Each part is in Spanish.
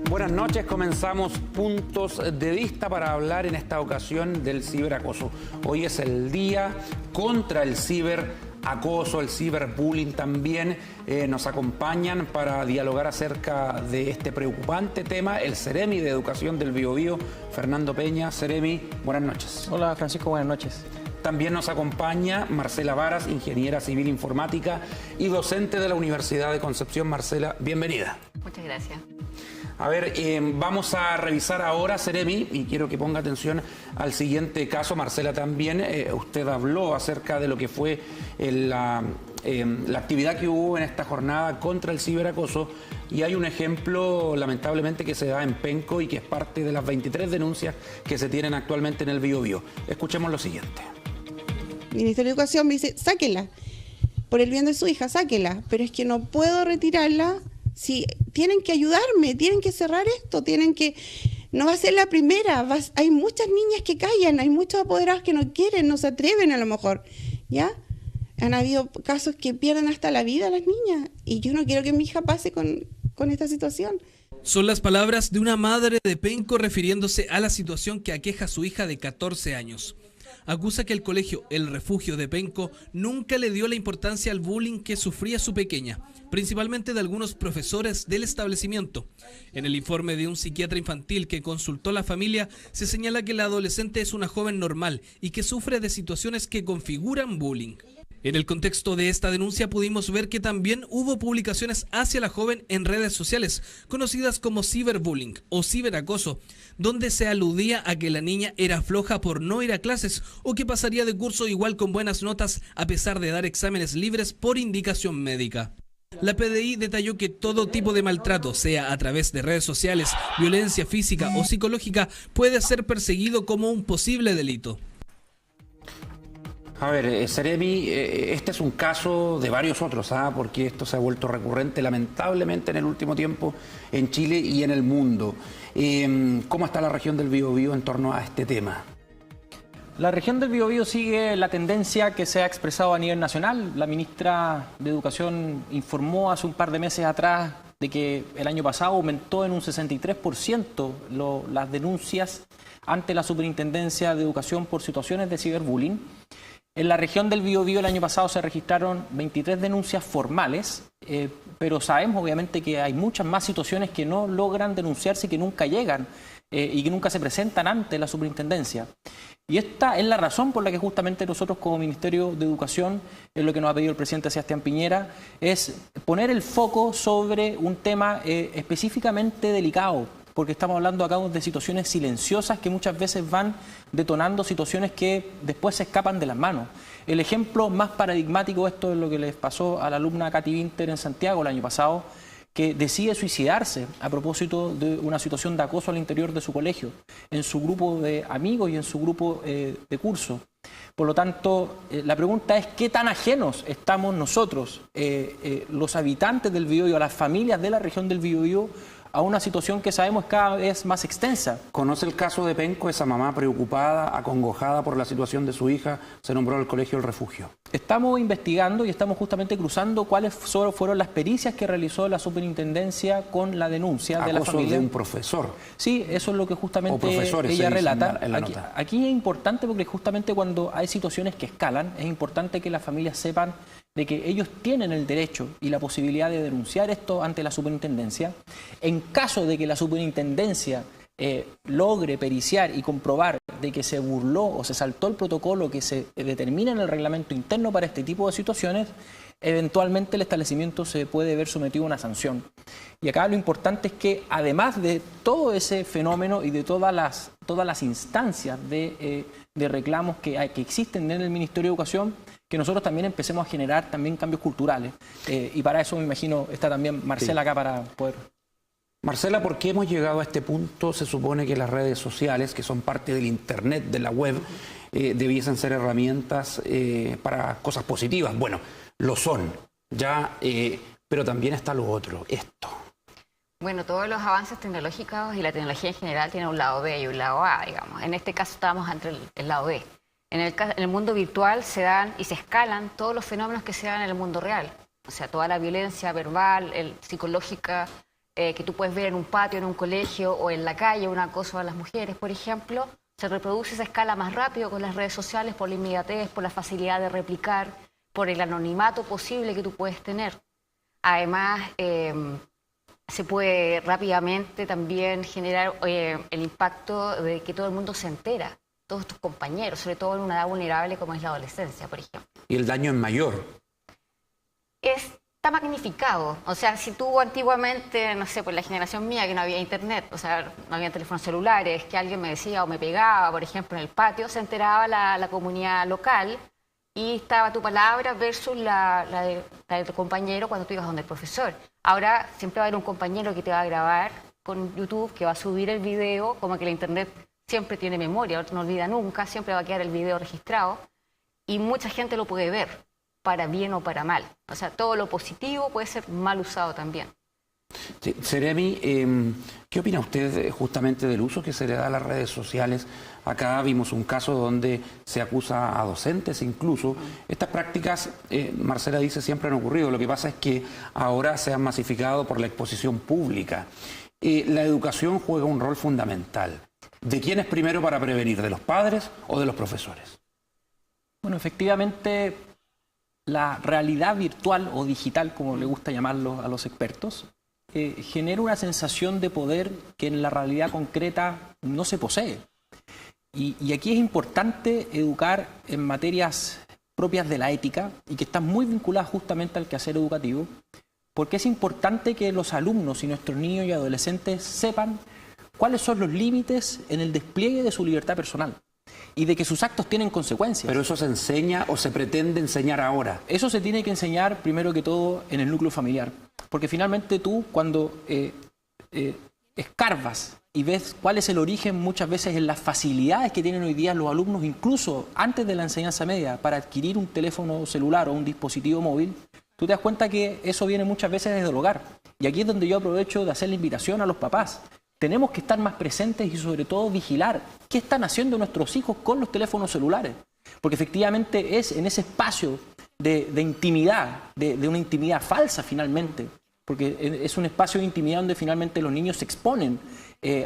Buenas noches, comenzamos Puntos de Vista para hablar en esta ocasión del ciberacoso. Hoy es el día contra el ciberacoso, el ciberbullying también. Nos acompañan para dialogar acerca de este preocupante tema el Ceremi de Educación del Biobío, Fernando Peña. Ceremi, buenas noches. Hola Francisco, buenas noches. También nos acompaña Marcela Varas, ingeniera civil informática y docente de la Universidad de Concepción. Marcela, bienvenida. Muchas gracias. A ver, vamos a revisar ahora, Ceremi, y quiero que ponga atención al siguiente caso. Marcela también, usted habló acerca de lo que fue la actividad que hubo en esta jornada contra el ciberacoso, y hay un ejemplo, lamentablemente, que se da en Penco y que es parte de las 23 denuncias que se tienen actualmente en el Biobío. Escuchemos lo siguiente. El Ministerio de Educación me dice, sáquela, por el bien de su hija, sáquela, pero es que no puedo retirarla. Si tienen que ayudarme, tienen que cerrar esto, no va a ser la primera, hay muchas niñas que callan, hay muchos apoderados que no quieren, no se atreven a lo mejor, ¿ya? Han habido casos que pierden hasta la vida a las niñas y yo no quiero que mi hija pase con esta situación. Son las palabras de una madre de Penco refiriéndose a la situación que aqueja a su hija de 14 años. Acusa que el colegio El Refugio de Penco nunca le dio la importancia al bullying que sufría su pequeña, principalmente de algunos profesores del establecimiento. En el informe de un psiquiatra infantil que consultó a la familia, se señala que la adolescente es una joven normal y que sufre de situaciones que configuran bullying. En el contexto de esta denuncia pudimos ver que también hubo publicaciones hacia la joven en redes sociales, conocidas como ciberbullying o ciberacoso, donde se aludía a que la niña era floja por no ir a clases o que pasaría de curso igual con buenas notas a pesar de dar exámenes libres por indicación médica. La PDI detalló que todo tipo de maltrato, sea a través de redes sociales, violencia física o psicológica, puede ser perseguido como un posible delito. A ver, Ceremi, este es un caso de varios otros, porque esto se ha vuelto recurrente lamentablemente en el último tiempo en Chile y en el mundo. ¿Cómo está la región del Biobío en torno a este tema? La región del Biobío sigue la tendencia que se ha expresado a nivel nacional. La ministra de Educación informó hace un par de meses atrás de que el año pasado aumentó en un 63% las denuncias ante la Superintendencia de Educación por situaciones de ciberbullying. En la región del Biobío el año pasado se registraron 23 denuncias formales, pero sabemos obviamente que hay muchas más situaciones que no logran denunciarse y que nunca llegan y que nunca se presentan ante la superintendencia. Y esta es la razón por la que justamente nosotros como Ministerio de Educación, es lo que nos ha pedido el presidente Sebastián Piñera, es poner el foco sobre un tema específicamente delicado, porque estamos hablando acá de situaciones silenciosas que muchas veces van detonando situaciones que después se escapan de las manos. El ejemplo más paradigmático de esto es lo que les pasó a la alumna Katy Winter en Santiago el año pasado, que decide suicidarse a propósito de una situación de acoso al interior de su colegio, en su grupo de amigos y en su grupo de curso. Por lo tanto, la pregunta es ¿qué tan ajenos estamos nosotros, los habitantes del Biobío, a las familias de la región del Biobío, a una situación que sabemos cada vez más extensa? ¿Conoce el caso de Penco? Esa mamá preocupada, acongojada por la situación de su hija, se nombró al colegio El Refugio. Estamos investigando y estamos justamente cruzando cuáles fueron las pericias que realizó la superintendencia con la denuncia de la familia. De un profesor. Sí, eso es lo que justamente ella relata. Aquí es importante porque justamente cuando hay situaciones que escalan, es importante que las familias sepan de que ellos tienen el derecho y la posibilidad de denunciar esto ante la superintendencia. En caso de que la superintendencia logre periciar y comprobar de que se burló o se saltó el protocolo que se determina en el reglamento interno para este tipo de situaciones, eventualmente el establecimiento se puede ver sometido a una sanción. Y acá lo importante es que además de todo ese fenómeno y de todas las instancias de reclamos que existen en el Ministerio de Educación, que nosotros también empecemos a generar también cambios culturales. Y para eso me imagino está también Marcela acá para poder... Marcela, ¿por qué hemos llegado a este punto? Se supone que las redes sociales, que son parte del Internet, de la web, debiesen ser herramientas para cosas positivas. Bueno, lo son, ya, pero también está lo otro, esto. Bueno, todos los avances tecnológicos y la tecnología en general tienen un lado B y un lado A, digamos. En este caso estábamos entre el lado B. En el mundo virtual se dan y se escalan todos los fenómenos que se dan en el mundo real. O sea, toda la violencia verbal, psicológica, que tú puedes ver en un patio, en un colegio o en la calle, un acoso a las mujeres, por ejemplo, se reproduce esa escala más rápido con las redes sociales por la inmediatez, por la facilidad de replicar, por el anonimato posible que tú puedes tener. Además, se puede rápidamente también generar el impacto de que todo el mundo se entera, todos tus compañeros, sobre todo en una edad vulnerable como es la adolescencia, por ejemplo. Y el daño es mayor. Está magnificado. O sea, si tú antiguamente, no sé, por la generación mía que no había internet, o sea, no había teléfonos celulares, que alguien me decía o me pegaba, por ejemplo, en el patio, se enteraba la comunidad local y estaba tu palabra versus la de tu compañero cuando tú ibas donde el profesor. Ahora siempre va a haber un compañero que te va a grabar con YouTube, que va a subir el video, como que la internet siempre tiene memoria, no olvida nunca, siempre va a quedar el video registrado y mucha gente lo puede ver, para bien o para mal. O sea, todo lo positivo puede ser mal usado también. Sí, Seremi, ¿qué opina usted justamente del uso que se le da a las redes sociales? Acá vimos un caso donde se acusa a docentes incluso. Estas prácticas, Marcela dice, siempre han ocurrido. Lo que pasa es que ahora se han masificado por la exposición pública. La educación juega un rol fundamental. ¿De quién es primero para prevenir? ¿De los padres o de los profesores? Bueno, efectivamente, la realidad virtual o digital, como le gusta llamarlo a los expertos, genera una sensación de poder que en la realidad concreta no se posee. Y aquí es importante educar en materias propias de la ética y que están muy vinculadas justamente al quehacer educativo, porque es importante que los alumnos y nuestros niños y adolescentes sepan cuáles son los límites en el despliegue de su libertad personal y de que sus actos tienen consecuencias. ¿Pero eso se enseña o se pretende enseñar ahora? Eso se tiene que enseñar primero que todo en el núcleo familiar, porque finalmente tú cuando escarbas y ves cuál es el origen muchas veces en las facilidades que tienen hoy día los alumnos, incluso antes de la enseñanza media, para adquirir un teléfono celular o un dispositivo móvil, tú te das cuenta que eso viene muchas veces desde el hogar. Y aquí es donde yo aprovecho de hacer la invitación a los papás. Tenemos que estar más presentes y sobre todo vigilar qué están haciendo nuestros hijos con los teléfonos celulares. Porque efectivamente es en ese espacio de intimidad, de una intimidad falsa finalmente, porque es un espacio de intimidad donde finalmente los niños se exponen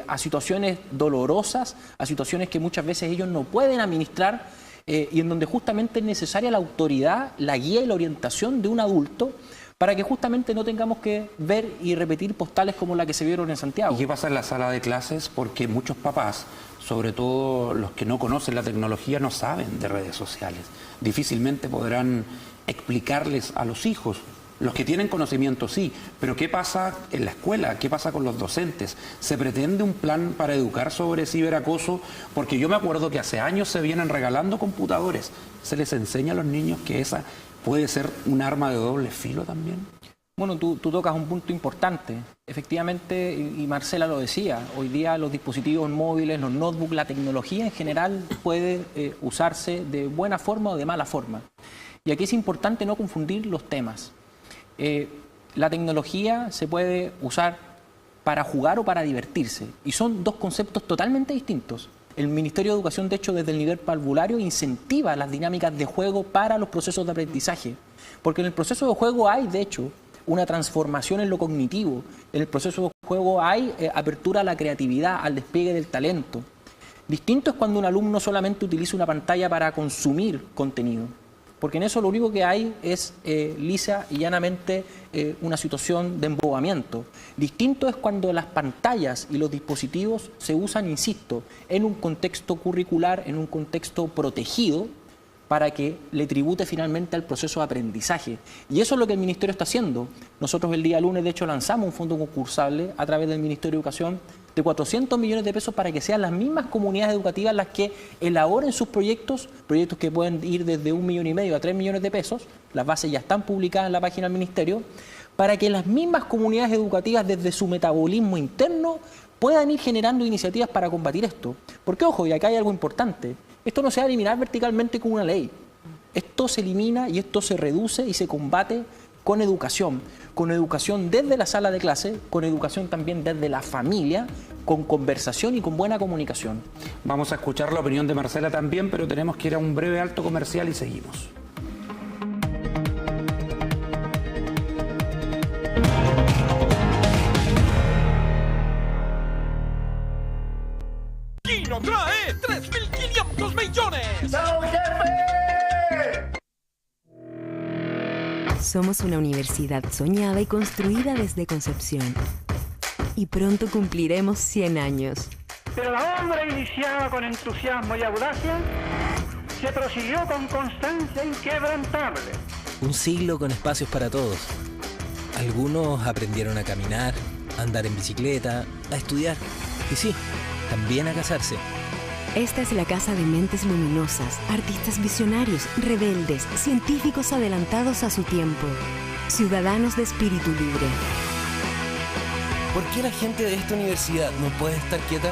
a situaciones dolorosas, a situaciones que muchas veces ellos no pueden administrar y en donde justamente es necesaria la autoridad, la guía y la orientación de un adulto para que justamente no tengamos que ver y repetir postales como la que se vieron en Santiago. ¿Y qué pasa en la sala de clases? Porque muchos papás, sobre todo los que no conocen la tecnología, no saben de redes sociales. Difícilmente podrán explicarles a los hijos. Los que tienen conocimiento sí, pero ¿qué pasa en la escuela? ¿Qué pasa con los docentes? ¿Se pretende un plan para educar sobre ciberacoso? Porque yo me acuerdo que hace años se vienen regalando computadores. ¿Se les enseña a los niños que esa puede ser un arma de doble filo también? Bueno, tú tocas un punto importante. Efectivamente, y Marcela lo decía, hoy día los dispositivos móviles, los notebooks, la tecnología en general puede usarse de buena forma o de mala forma. Y aquí es importante no confundir los temas. La tecnología se puede usar para jugar o para divertirse y son dos conceptos totalmente distintos. El Ministerio de Educación, de hecho, desde el nivel parvulario incentiva las dinámicas de juego para los procesos de aprendizaje, porque en el proceso de juego hay, de hecho, una transformación en lo cognitivo, en el proceso de juego hay apertura a la creatividad, al despliegue del talento. Distinto es cuando un alumno solamente utiliza una pantalla para consumir contenido, porque en eso lo único que hay es lisa y llanamente una situación de embobamiento. Distinto es cuando las pantallas y los dispositivos se usan, insisto, en un contexto curricular, en un contexto protegido, para que le tribute finalmente al proceso de aprendizaje. Y eso es lo que el Ministerio está haciendo. Nosotros el día lunes, de hecho, lanzamos un fondo concursable a través del Ministerio de Educación de 400 millones de pesos para que sean las mismas comunidades educativas las que elaboren sus proyectos que pueden ir desde 1,5 millones a 3 millones de pesos, las bases ya están publicadas en la página del Ministerio, para que las mismas comunidades educativas desde su metabolismo interno puedan ir generando iniciativas para combatir esto. Porque, ojo, y acá hay algo importante, esto no se va a eliminar verticalmente con una ley, esto se elimina y esto se reduce y se combate con educación desde la sala de clase, con educación también desde la familia, con conversación y con buena comunicación. Vamos a escuchar la opinión de Marcela también, pero tenemos que ir a un breve alto comercial y seguimos. Kino trae 3.500 millones. ¡Chao, jefe! Somos una universidad soñada y construida desde Concepción. Y pronto cumpliremos 100 años. Pero la obra iniciada con entusiasmo y audacia se prosiguió con constancia inquebrantable. Un siglo con espacios para todos. Algunos aprendieron a caminar, a andar en bicicleta, a estudiar. Y sí, también a casarse. Esta es la casa de mentes luminosas, artistas visionarios, rebeldes, científicos adelantados a su tiempo, ciudadanos de espíritu libre. ¿Por qué la gente de esta universidad no puede estar quieta?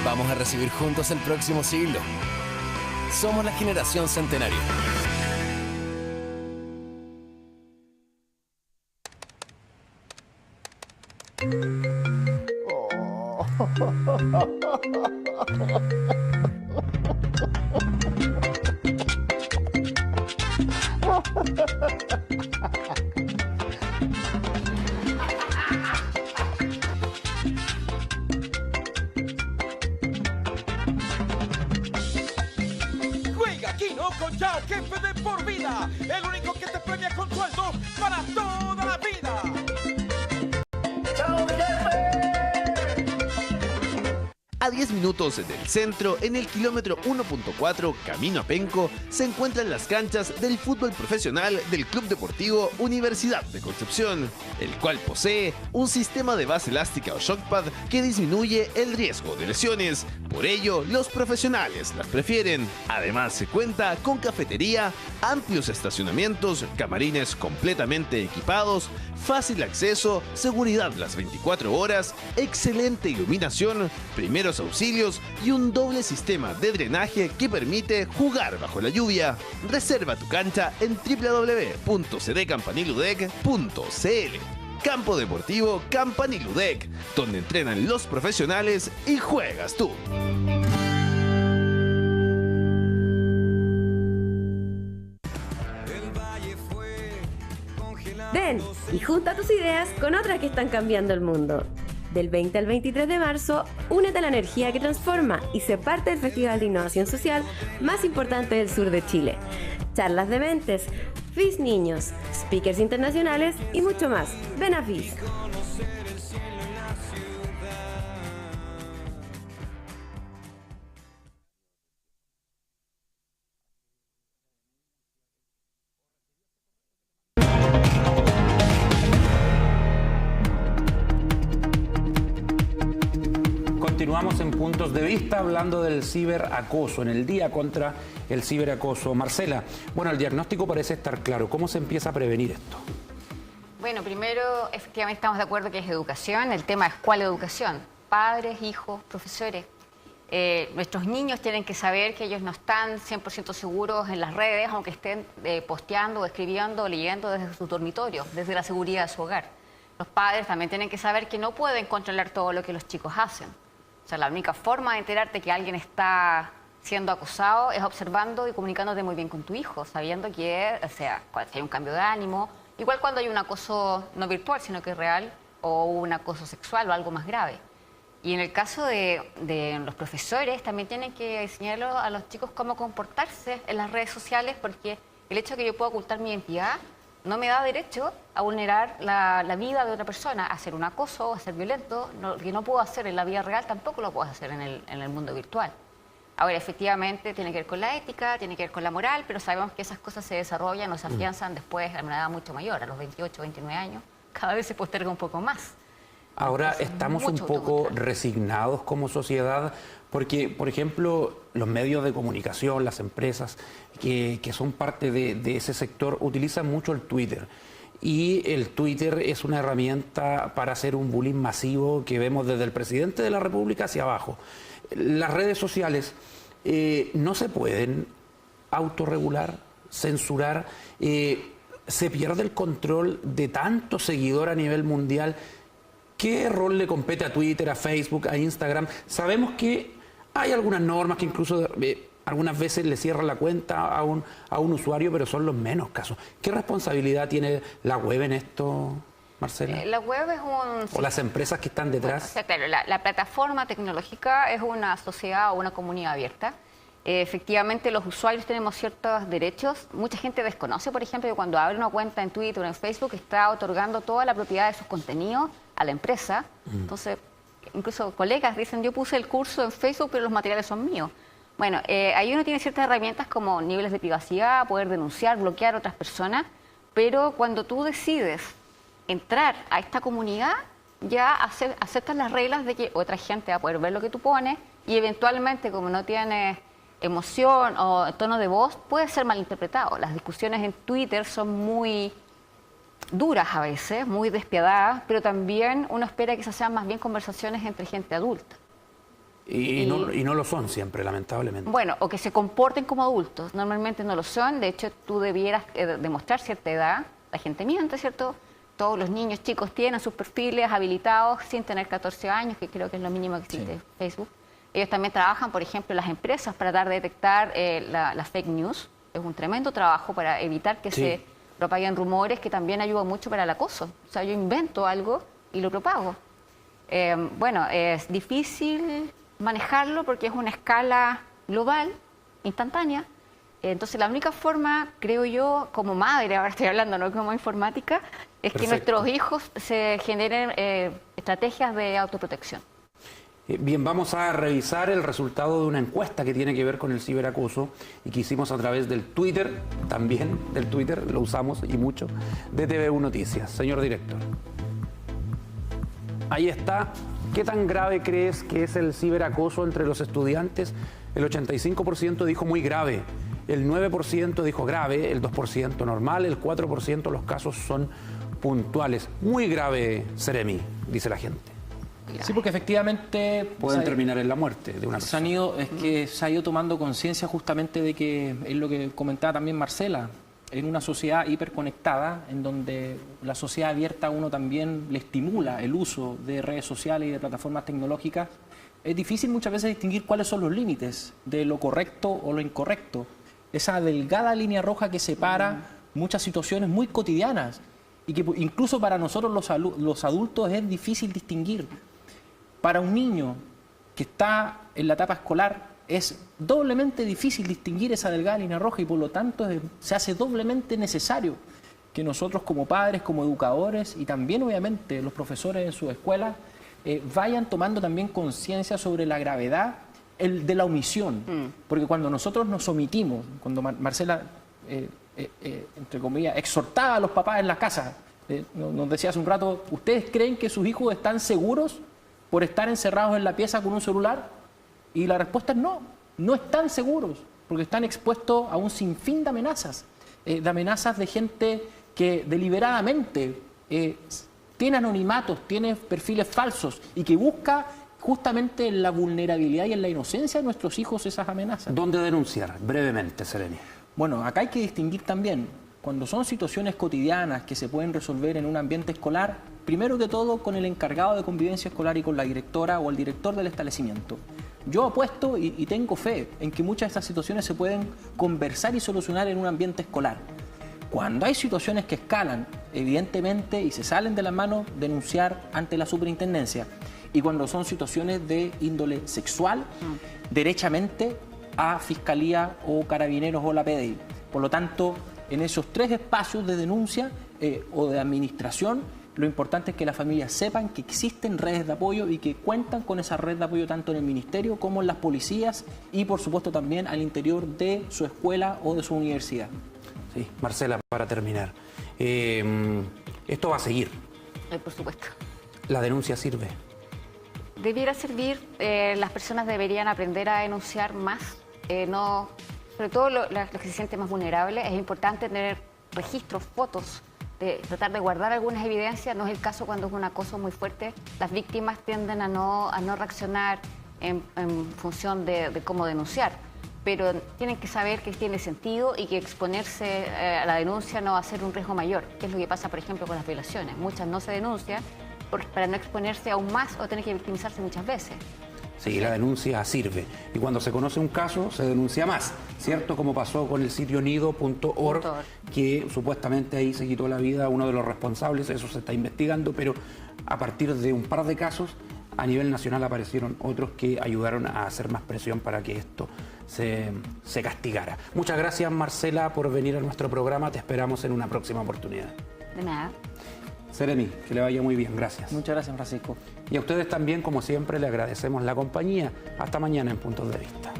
Vamos a recibir juntos el próximo siglo. Somos la generación centenario. Juega Kino con Yao Jefe de por vida. El único que te premia con sueldo para toda la vida. ¡Chao, jefe! A 10 minutos del centro, en el kilómetro 1.4, camino a Penco, se encuentran las canchas del fútbol profesional del Club Deportivo Universidad de Concepción, el cual posee un sistema de base elástica o shockpad que disminuye el riesgo de lesiones. Por ello, los profesionales las prefieren. Además, se cuenta con cafetería, amplios estacionamientos, camarines completamente equipados, fácil acceso, seguridad las 24 horas, excelente iluminación, primeros auxilios y un doble sistema de drenaje que permite jugar bajo la lluvia. Reserva tu cancha en www.cdcampaniludec.cl. Campo Deportivo Campaniludec, donde entrenan los profesionales y juegas tú. Ven y junta tus ideas con otras que están cambiando el mundo. Del 20 al 23 de marzo, únete a la energía que transforma y sé parte del Festival de Innovación Social más importante del sur de Chile. Charlas de mentes, FIS Niños, speakers internacionales y mucho más. Ven a FIS. Continuamos en Puntos de Vista hablando del ciberacoso, en el día contra el ciberacoso. Marcela, bueno, el diagnóstico parece estar claro. ¿Cómo se empieza a prevenir esto? Bueno, primero, efectivamente estamos de acuerdo que es educación. El tema es cuál educación. Padres, hijos, profesores. Nuestros niños tienen que saber que ellos no están 100% seguros en las redes, aunque estén posteando, escribiendo o leyendo desde sus dormitorios, desde la seguridad de su hogar. Los padres también tienen que saber que no pueden controlar todo lo que los chicos hacen. O sea, la única forma de enterarte que alguien está siendo acosado es observando y comunicándote muy bien con tu hijo, sabiendo que, o sea, si hay un cambio de ánimo, igual cuando hay un acoso no virtual, sino que es real, o un acoso sexual o algo más grave. Y en el caso de los profesores, también tienen que enseñarle a los chicos cómo comportarse en las redes sociales, porque el hecho de que yo pueda ocultar mi identidad no me da derecho a vulnerar la vida de otra persona, a hacer un acoso, a ser violento. Lo que no puedo hacer en la vida real tampoco lo puedo hacer en el mundo virtual. Ahora, efectivamente, tiene que ver con la ética, tiene que ver con la moral, pero sabemos que esas cosas se desarrollan o se afianzan después a una edad mucho mayor, a los 28, 29 años. Cada vez se posterga un poco más. Ahora estamos un poco resignados como sociedad porque, por ejemplo, los medios de comunicación, las empresas que son parte de ese sector utilizan mucho el Twitter. Y el Twitter es una herramienta para hacer un bullying masivo que vemos desde el presidente de la República hacia abajo. Las redes sociales no se pueden autorregular, censurar. ¿Se pierde el control de tanto seguidor a nivel mundial? ¿Qué rol le compete a Twitter, a Facebook, a Instagram? Sabemos que hay algunas normas que incluso algunas veces le cierran la cuenta a un usuario, pero son los menos casos. ¿Qué responsabilidad tiene la web en esto, Marcela? La web es ¿O las empresas que están detrás? Bueno, o sea, claro, la plataforma tecnológica es una sociedad o una comunidad abierta. Efectivamente, los usuarios tenemos ciertos derechos. Mucha gente desconoce, por ejemplo, que cuando abre una cuenta en Twitter o en Facebook está otorgando toda la propiedad de sus contenidos a la empresa. Entonces, incluso colegas dicen, yo puse el curso en Facebook, pero los materiales son míos. Bueno, ahí uno tiene ciertas herramientas como niveles de privacidad, poder denunciar, bloquear a otras personas, pero cuando tú decides entrar a esta comunidad, ya aceptas las reglas de que otra gente va a poder ver lo que tú pones y eventualmente, como no tienes emoción o tono de voz, puede ser malinterpretado. Las discusiones en Twitter son muy duras a veces, muy despiadadas, pero también uno espera que esas sean más bien conversaciones entre gente adulta. Y no lo son siempre, lamentablemente. Bueno, o que se comporten como adultos. Normalmente no lo son. De hecho, tú debieras demostrar cierta edad. La gente miente, ¿cierto? Todos los niños chicos tienen sus perfiles habilitados sin tener 14 años, que creo que es lo mínimo que existe en Facebook. Ellos también trabajan, por ejemplo, en las empresas para tratar de detectar las fake news. Es un tremendo trabajo para evitar que se propaguen rumores, que también ayuda mucho para el acoso. O sea, yo invento algo y lo propago. Bueno, es difícil manejarlo porque es una escala global, instantánea. Entonces, la única forma, creo yo, como madre, ahora estoy hablando, no como informática, es que nuestros hijos se generen estrategias de autoprotección. Bien, vamos a revisar el resultado de una encuesta que tiene que ver con el ciberacoso y que hicimos a través del Twitter, también del Twitter, lo usamos y mucho, de TVU Noticias. Señor director. Ahí está. ¿Qué tan grave crees que es el ciberacoso entre los estudiantes? El 85% dijo muy grave, el 9% dijo grave, el 2% normal, el 4% los casos son puntuales. Muy grave, Seremi, dice la gente. Sí, porque efectivamente pueden terminar en la muerte de una persona. Se ha ido tomando conciencia justamente de que es lo que comentaba también Marcela, en una sociedad hiperconectada, en donde la sociedad abierta a uno también le estimula el uso de redes sociales y de plataformas tecnológicas, es difícil muchas veces distinguir cuáles son los límites de lo correcto o lo incorrecto. Esa delgada línea roja que separa muchas situaciones muy cotidianas y que incluso para nosotros los adultos es difícil distinguir. Para un niño que está en la etapa escolar es doblemente difícil distinguir esa delgada línea roja y por lo tanto se hace doblemente necesario que nosotros como padres, como educadores y también obviamente los profesores en sus escuelas vayan tomando también conciencia sobre la gravedad de la omisión. Porque cuando nosotros nos omitimos, cuando Marcela, entre comillas, exhortaba a los papás en la casa, nos decía hace un rato, ¿ustedes creen que sus hijos están seguros por estar encerrados en la pieza con un celular? Y la respuesta es no, no están seguros, porque están expuestos a un sinfín de amenazas de gente que deliberadamente tiene anonimatos, tiene perfiles falsos y que busca justamente en la vulnerabilidad y en la inocencia de nuestros hijos esas amenazas. ¿Dónde denunciar? Brevemente, Sereni. Bueno, acá hay que distinguir también, cuando son situaciones cotidianas que se pueden resolver en un ambiente escolar, primero que todo con el encargado de convivencia escolar y con la directora o el director del establecimiento. Yo apuesto y tengo fe en que muchas de estas situaciones se pueden conversar y solucionar en un ambiente escolar. Cuando hay situaciones que escalan, evidentemente, y se salen de las manos, denunciar ante la superintendencia. Y cuando son situaciones de índole sexual, derechamente a Fiscalía o Carabineros o la PDI. Por lo tanto, en esos tres espacios de denuncia o de administración, lo importante es que las familias sepan que existen redes de apoyo y que cuentan con esa red de apoyo tanto en el ministerio como en las policías y, por supuesto, también al interior de su escuela o de su universidad. Sí, Marcela, para terminar, esto va a seguir. Por supuesto. ¿La denuncia sirve? Debiera servir, las personas deberían aprender a denunciar más, sobre todo los que se sienten más vulnerables. Es importante tener registros, fotos, de tratar de guardar algunas evidencias. No es el caso cuando es un acoso muy fuerte. Las víctimas tienden a no reaccionar en función de cómo denunciar. pero tienen que saber que tiene sentido y que exponerse a la denuncia no va a ser un riesgo mayor, que es lo que pasa, por ejemplo, con las violaciones. Muchas no se denuncian para no exponerse aún más o tener que victimizarse muchas veces. Sí, la denuncia sirve. Y cuando se conoce un caso, se denuncia más, ¿cierto? Como pasó con el sitio nido.org, que supuestamente ahí se quitó la vida a uno de los responsables, eso se está investigando, pero a partir de un par de casos, a nivel nacional aparecieron otros que ayudaron a hacer más presión para que esto se castigara. Muchas gracias, Marcela, por venir a nuestro programa. Te esperamos en una próxima oportunidad. De nada. Seremi, que le vaya muy bien, gracias. Muchas gracias, Francisco. Y a ustedes también, como siempre, le agradecemos la compañía. Hasta mañana en Puntos de Vista.